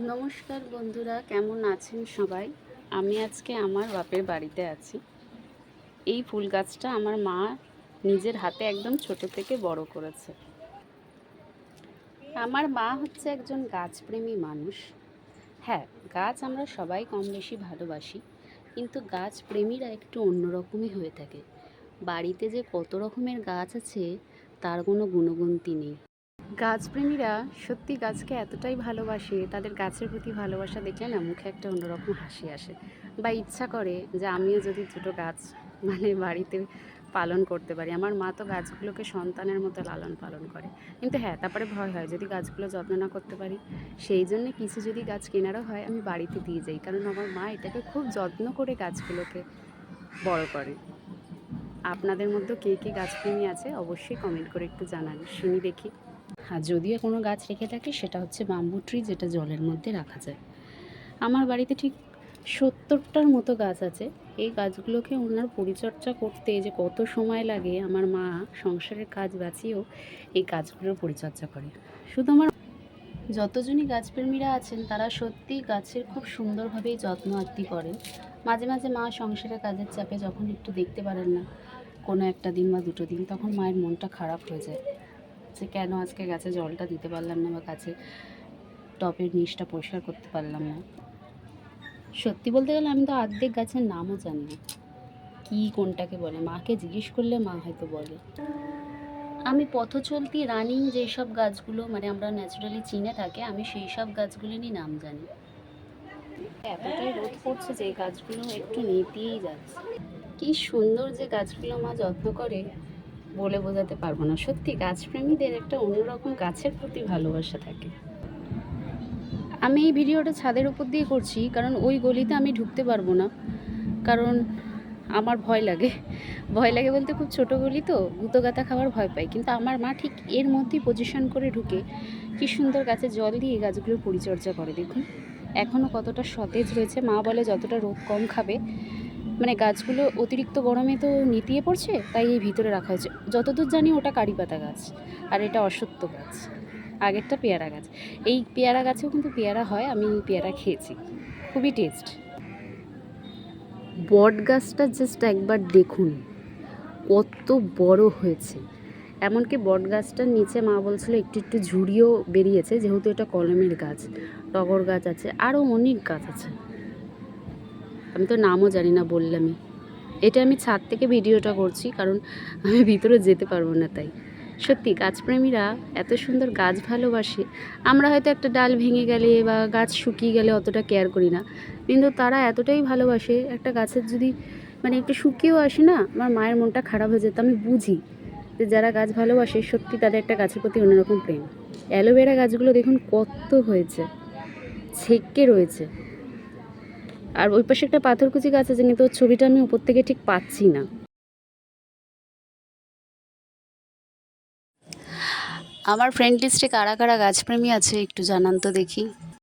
নমস্কার বন্ধুরা, কেমন আছেন সবাই? আমি আজকে আমার বাপের বাড়িতে আছি। এই ফুল গাছটা আমার মা নিজের হাতে একদম ছোট থেকে বড় করেছে। আমার মা হচ্ছে একজন গাছপ্রেমী মানুষ। হ্যাঁ, গাছ আমরা সবাই কম বেশি ভালোবাসি, কিন্তু গাছপ্রেমীরা একটু অন্যরকমই হয়ে থাকে। বাড়িতে যে কত রকমের গাছ আছে তার কোনো গুণগুনতি নেই। গাছপ্রেমীরা সত্যি গাছকে এতটাই ভালোবাসে, তাদের গাছের প্রতি ভালোবাসা দেখলে না মুখে একটা অন্যরকম হাসি আসে, বা ইচ্ছা করে যে আমিও যদি দুটো গাছ বাড়িতে পালন করতে পারি। আমার মা তো গাছগুলোকে সন্তানের মতো লালন পালন করে, কিন্তু হ্যাঁ, তারপরে ভয় হয় যদি গাছগুলো যত্ন না করতে পারি। সেই জন্যে কিছু যদি গাছ কেনারও হয় আমি বাড়িতে দিয়ে যাই, কারণ আমার মা এটাকে খুব যত্ন করে গাছগুলোকে বড় করে। আপনাদের মধ্যে কে কে গাছপ্রেমী আছে অবশ্যই কমেন্ট করে একটু জানান, শুনি দেখি। আর যদিও কোনো গাছ রেখে থাকি সেটা হচ্ছে বাম্বু ট্রি, যেটা জলের মধ্যে রাখা যায়। আমার বাড়িতে ঠিক 70টার মতো গাছ আছে। এই গাছগুলোকে ওনার পরিচর্যা করতে যে কত সময় লাগে, আমার মা সংসারের কাজ বাঁচিয়েও এই গাছগুলোর পরিচর্যা করে। শুধু আমার যতজনই গাছপ্রেমীরা আছেন তারা সত্যিই গাছের খুব সুন্দরভাবেই যত্ন আত্তি করেন। মাঝে মাঝে মা সংসারের কাজের চাপে যখন একটু দেখতে পারেন না কোনো একটা দিন বা দুটো দিন, তখন মায়ের মনটা খারাপ হয়ে যায় যে কেন আজকে গাছে জলটা দিতে পারলাম না, বা গাছে টবের নিচটা পরিষ্কার করতে পারলাম না। সত্যি বলতে গেলে আমি তো অর্ধেক গাছের নামও জানি না, কী কোনটাকে বলে। মাকে জিজ্ঞেস করলে মা হয়তো বলে। আমি পথচলতি রানিং যেসব গাছগুলো আমরা ন্যাচারালি চিনে থাকি, আমি সেই সব গাছগুলিরই নাম জানি। এতটাই রোদ পড়ছে যে গাছগুলো একটু নিতেই যাচ্ছে। কি সুন্দর যে গাছগুলো মা যত্ন করে, বলে বোঝাতে পারবো না। সত্যি গাছপ্রেমীদের একটা অন্যরকম গাছের প্রতি ভালোবাসা থাকে। আমি এই ভিডিওটা ছাদের উপর দিয়ে করছি, কারণ ওই গলিতে আমি ঢুকতে পারবো না, কারণ আমার ভয় লাগে। ভয় লাগে বলতে খুব ছোট গলি তো, গুঁতো গাঁথা খাওয়ার ভয় পাই। কিন্তু আমার মা ঠিক এর মধ্যেই পজিশন করে ঢুকে কি সুন্দর গাছে জল দিয়ে গাছগুলোর পরিচর্যা করে। দেখুন এখনও কতটা সতেজ রয়েছে। মা বলে যতটা রোদ কম খাবে, গাছগুলো অতিরিক্ত গরমে তো নেতিয়ে পড়ছে, তাই এই ভিতরে রাখা হয়েছে। যতদূর জানি ওটা কারিপাতা গাছ, আর এটা অশ্বত্থ গাছ, আগেরটা পেয়ারা গাছ। এই পেয়ারা গাছেও কিন্তু পেয়ারা হয়, আমি পেয়ারা খেয়েছি, খুবই টেস্ট। বট গাছটা জাস্ট একবার দেখুন কত বড় হয়েছে। এমনকি বট গাছটার নিচে মা বলছিল একটু একটু ঝুড়িও বেরিয়েছে, যেহেতু এটা কলমের গাছ। টগর গাছ আছে, আরও অনেক গাছ আছে, আমি তো নামও জানি না, বললামই। এটা আমি ছাদ থেকে ভিডিওটা করছি, কারণ আমি ভিতরে যেতে পারবো না তাই। সত্যি গাছপ্রেমীরা এত সুন্দর গাছ ভালোবাসে। আমরা হয়তো একটা ডাল ভেঙে গেলে বা গাছ শুকিয়ে গেলে অতটা কেয়ার করি না, কিন্তু তারা এতটাই ভালোবাসে। একটা গাছের যদি একটু শুকিয়েও আসে না, আমার মায়ের মনটা খারাপ হয়ে যেত। আমি বুঝি যে যারা গাছ ভালোবাসে সত্যি তাদের একটা গাছের প্রতি অন্যরকম প্রেম। অ্যালোভেরা গাছগুলো দেখুন কত হয়েছে, ছেঁকে রয়েছে। আর ওই পাশে একটা পাথরকুচি গাছ আছে, কিন্তু ওর ছবিটা আমি উপর থেকে ঠিক পাচ্ছি না। আমার ফ্রেন্ড লিস্টে কারা কারা গাছপ্রেমী আছে একটু জানান তো দেখি।